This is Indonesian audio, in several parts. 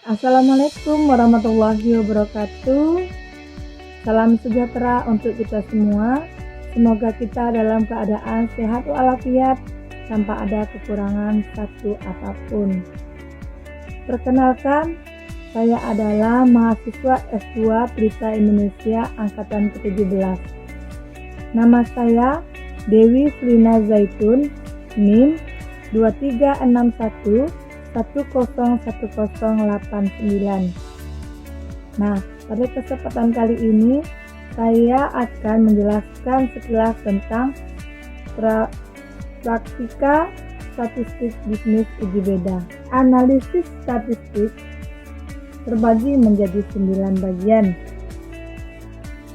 Assalamualaikum warahmatullahi wabarakatuh. Salam sejahtera untuk kita semua. Semoga kita dalam keadaan sehat walafiat tanpa ada kekurangan satu apapun. Perkenalkan, saya adalah mahasiswa S2 Pelita Indonesia Angkatan ke-17. Nama saya Dewi Selina Zaitun, NIM 2361 101089. Nah, pada kesempatan kali ini saya akan menjelaskan sekilas tentang praktika statistik bisnis uji beda. Analisis statistik terbagi menjadi 9 bagian.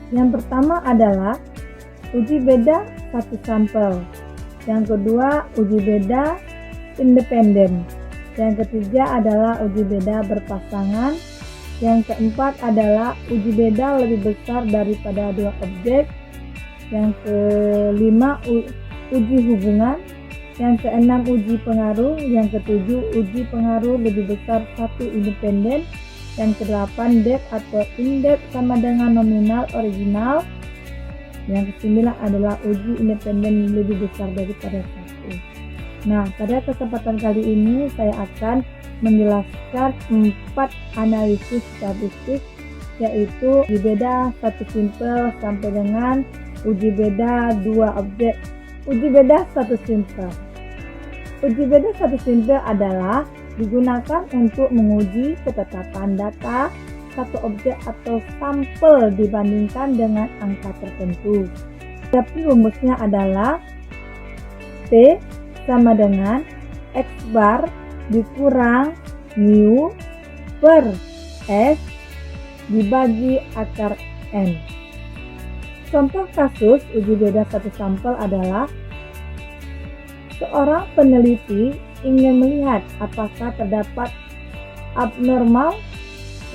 Yang pertama adalah uji beda satu sampel. Yang kedua, uji beda independen. Yang ketiga adalah uji beda berpasangan. Yang keempat adalah uji beda lebih besar daripada dua objek. Yang kelima, uji hubungan. Yang keenam, uji pengaruh. Yang ketujuh, uji pengaruh lebih besar satu independen. Yang kedelapan, depth atau in-depth sama dengan nominal original. Yang kesembilan adalah uji independen lebih besar daripada satu. Nah, pada kesempatan kali ini saya akan menjelaskan 4 analisis statistik, yaitu uji beda satu simpel sampai dengan uji beda dua objek. Uji beda satu simpel. Uji beda satu simpel adalah digunakan untuk menguji ketetapan data satu objek atau sampel dibandingkan dengan angka tertentu. Tapi rumusnya adalah T sama dengan X bar dikurang mu per S dibagi akar N. Contoh kasus uji beda satu sampel adalah seorang peneliti ingin melihat apakah terdapat abnormal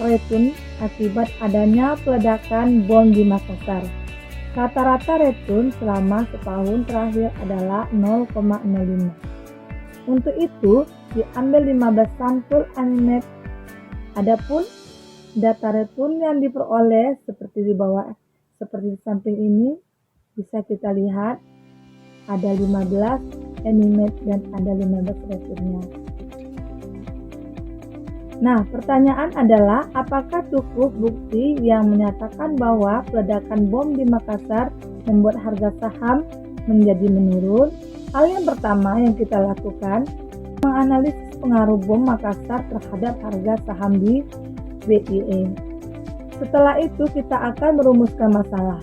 retun akibat adanya peledakan bom di Makassar. Rata-rata retun selama setahun terakhir adalah 0,05. Untuk itu, diambil 15 sampel animate. Adapun data retun yang diperoleh seperti di bawah, seperti di samping ini, bisa kita lihat ada 15 animate dan ada 15 retunnya. Nah, pertanyaan adalah apakah cukup bukti yang menyatakan bahwa peledakan bom di Makassar membuat harga saham menjadi menurun? Hal yang pertama yang kita lakukan, menganalisis pengaruh bom Makassar terhadap harga saham di BIE. Setelah itu kita akan merumuskan masalah.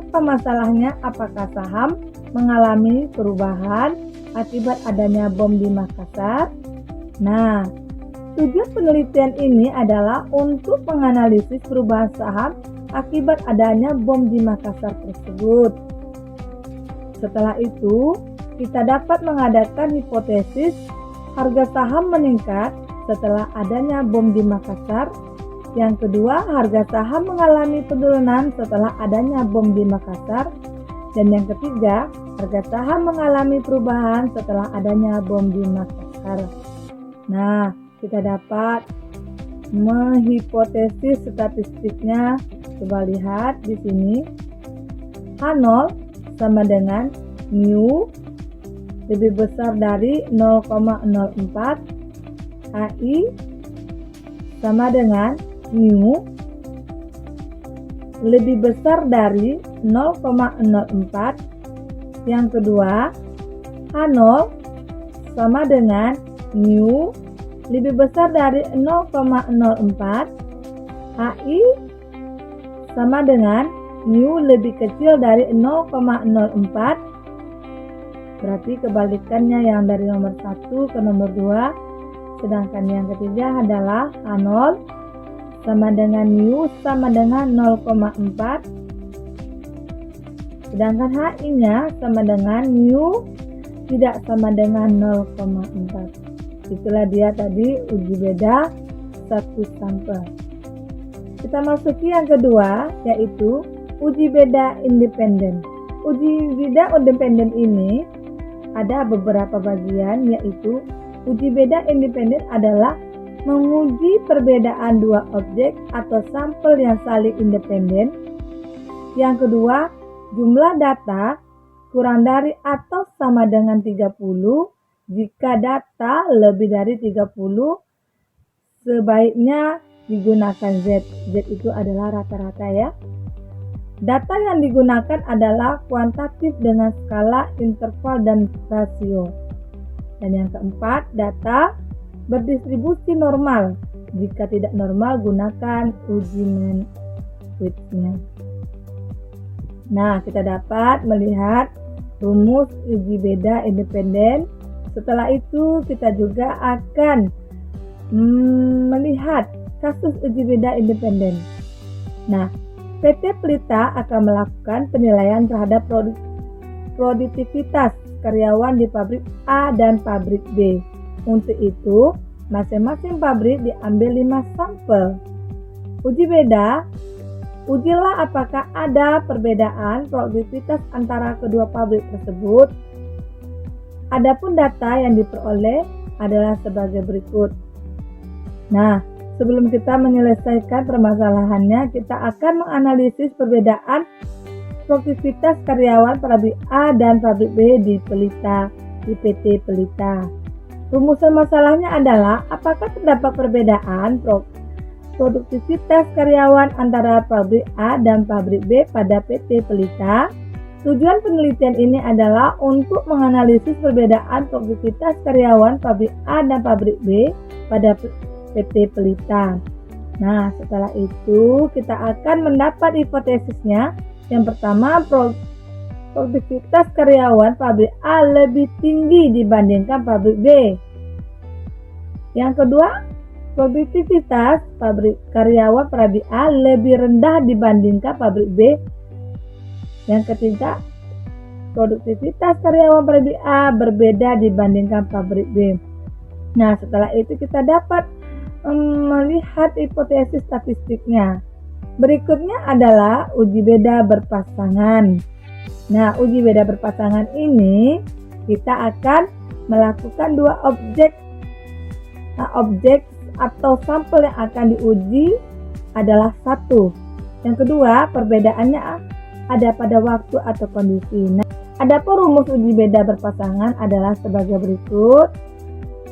Apa masalahnya? Apakah saham mengalami perubahan akibat adanya bom di Makassar? Nah, tujuan penelitian ini adalah untuk menganalisis perubahan saham akibat adanya bom di Makassar tersebut. Setelah itu, kita dapat mengadakan hipotesis harga saham meningkat setelah adanya bom di Makassar. Yang kedua, harga saham mengalami penurunan setelah adanya bom di Makassar. Dan yang ketiga, harga saham mengalami perubahan setelah adanya bom di Makassar. Nah, kita dapat menghipotesis statistiknya. Coba lihat di sini. H0 sama dengan mu lebih besar dari 0,04. HI sama dengan mu lebih besar dari 0,04. Yang kedua, H0 sama dengan mu lebih besar dari 0,04. HI sama dengan mu lebih kecil dari 0,04. Berarti kebalikannya yang dari nomor 1 ke nomor 2. Sedangkan yang ketiga adalah H0 sama dengan mu sama dengan 0,4. Sedangkan HI-nya sama dengan mu tidak sama dengan 0,4. Itulah dia tadi uji beda satu sampel. Kita masuki yang kedua, yaitu uji beda independen. Uji beda independen ini ada beberapa bagian, yaitu uji beda independen adalah menguji perbedaan dua objek atau sampel yang saling independen. Yang kedua, jumlah data kurang dari atau sama dengan 30. Jika data lebih dari 30, sebaiknya digunakan Z. Z itu adalah rata-rata ya. Data yang digunakan adalah kuantitatif dengan skala, interval, dan rasio. Dan yang keempat, data berdistribusi normal. Jika tidak normal, gunakan uji Mann-Whitney. Nah, kita dapat melihat rumus uji beda independen. Setelah itu, kita juga akan melihat kasus uji beda independen. Nah, PT Pelita akan melakukan penilaian terhadap produktivitas karyawan di pabrik A dan pabrik B. Untuk itu, masing-masing pabrik diambil 5 sampel. Uji beda, ujilah apakah ada perbedaan produktivitas antara kedua pabrik tersebut. Adapun data yang diperoleh adalah sebagai berikut. Nah, sebelum kita menyelesaikan permasalahannya, kita akan menganalisis perbedaan produktivitas karyawan pabrik A dan pabrik B di PT Pelita. Rumusan masalahnya adalah apakah terdapat perbedaan produktivitas karyawan antara pabrik A dan pabrik B pada PT Pelita. Tujuan penelitian ini adalah untuk menganalisis perbedaan produktivitas karyawan pabrik A dan pabrik B pada PT Pelita. Nah, setelah itu kita akan mendapat hipotesisnya. Yang pertama, produktivitas karyawan pabrik A lebih tinggi dibandingkan pabrik B. Yang kedua, produktivitas karyawan pabrik A lebih rendah dibandingkan pabrik B. Yang ketiga, produktivitas karyawan pabrik A berbeda dibandingkan pabrik B. Nah, setelah itu kita dapat melihat hipotesis statistiknya. Berikutnya adalah uji beda berpasangan. Nah, uji beda berpasangan ini kita akan melakukan dua objek. Nah, objek atau sampel yang akan diuji adalah satu. Yang kedua, perbedaannya ada pada waktu atau kondisi. Nah, adapun rumus uji beda berpasangan adalah sebagai berikut.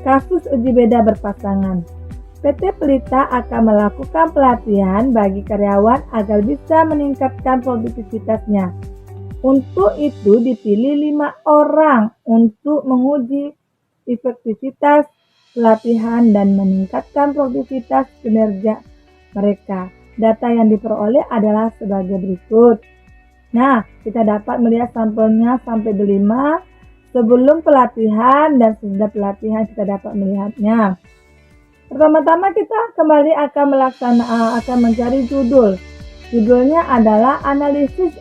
Kasus uji beda berpasangan. PT Pelita akan melakukan pelatihan bagi karyawan agar bisa meningkatkan produktivitasnya. Untuk itu dipilih 5 orang untuk menguji efektivitas pelatihan dan meningkatkan produktivitas kinerja mereka. Data yang diperoleh adalah sebagai berikut. Nah, kita dapat melihat sampelnya sampai 5 sebelum pelatihan dan sesudah pelatihan kita dapat melihatnya. Pertama-tama kita kembali akan mencari judul. Judulnya adalah analisis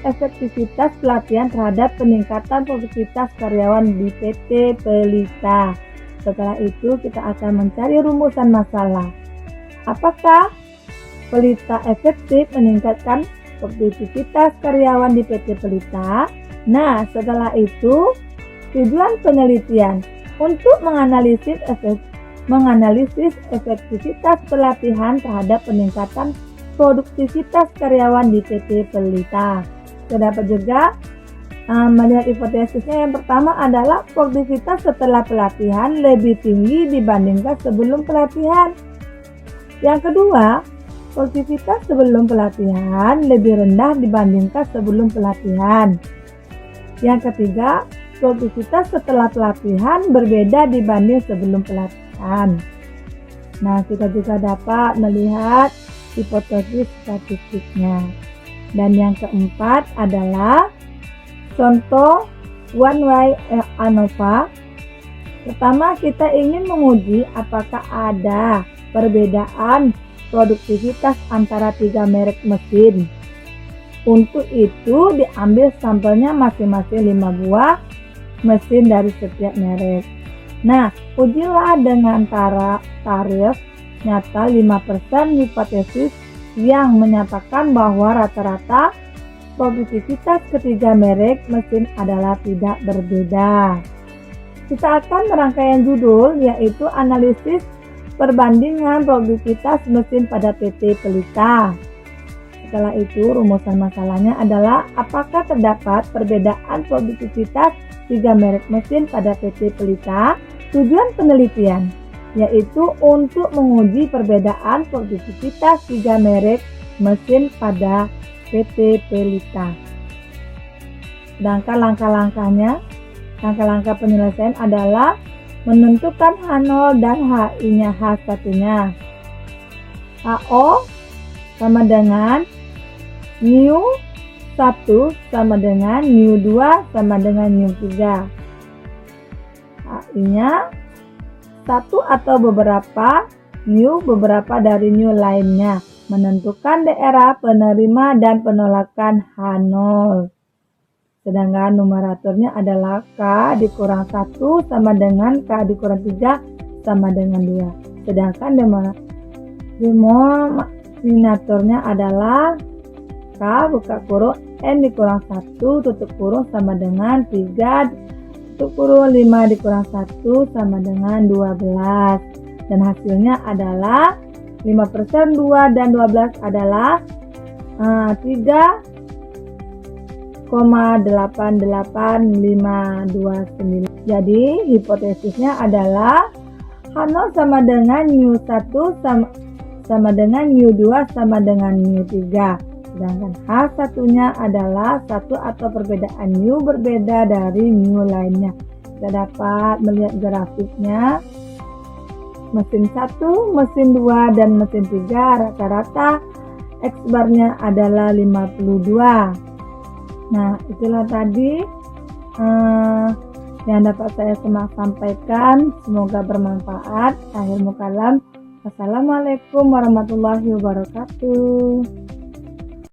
efektivitas pelatihan terhadap peningkatan produktivitas karyawan di PT Pelita. Setelah itu kita akan mencari rumusan masalah. Apakah Pelita efektif meningkatkan produktivitas karyawan di PT Pelita? Nah, setelah itu tujuan penelitian untuk menganalisis efektivitas pelatihan terhadap peningkatan produktivitas karyawan di PT Pelita. Terdapat juga melihat hipotesisnya. Yang pertama adalah produktivitas setelah pelatihan lebih tinggi dibandingkan sebelum pelatihan. Yang kedua, produktivitas sebelum pelatihan lebih rendah dibandingkan sebelum pelatihan. Yang ketiga, produktivitas setelah pelatihan berbeda dibanding sebelum pelatihan. Nah, kita juga dapat melihat hipotesis statistiknya. Dan yang keempat adalah contoh one way ANOVA. Pertama, kita ingin menguji apakah ada perbedaan produktivitas antara 3 merek mesin. Untuk itu diambil sampelnya masing-masing 5 buah mesin dari setiap merek. Nah, ujilah dengan tarif nyata 5% hipotesis yang menyatakan bahwa rata-rata produktivitas ketiga merek mesin adalah tidak berbeda. Kita akan merangkaian judul yaitu analisis perbandingan produktivitas mesin pada PT Pelita. Setelah itu, rumusan masalahnya adalah apakah terdapat perbedaan produktivitas 3 merek mesin pada PT Pelita? Tujuan penelitian yaitu untuk menguji perbedaan produktivitas 3 merek mesin pada PT Pelita. Sedangkan langkah-langkah penyelesaian adalah menentukan H0 dan HI-nya H1-nya. HO sama dengan μ1 sama dengan μ2 sama dengan μ3. HI-nya 1 atau beberapa, beberapa dari lainnya. Menentukan daerah penerima dan penolakan H0. Sedangkan numeratornya adalah K dikurang 1 sama dengan K dikurang 3 sama dengan 2. Sedangkan denominatornya adalah K buka kurung N dikurang 1 tutup kurung sama dengan 3 tutup kurung 5 dikurang 1 sama dengan 12. Dan hasilnya adalah 5% 2 dan 12 adalah 3,88529. Jadi hipotesisnya adalah H0 sama dengan μ1 sama dengan μ2 sama dengan μ3. Sedangkan H1-nya adalah 1 atau perbedaan μ berbeda dari μ lainnya. Kita dapat melihat grafiknya. Mesin 1, mesin 2, dan mesin 3 rata-rata X-barnya adalah 52. Nah, itulah tadi yang dapat saya sampaikan. Semoga bermanfaat. Akhir mukalam. Wassalamualaikum warahmatullahi wabarakatuh.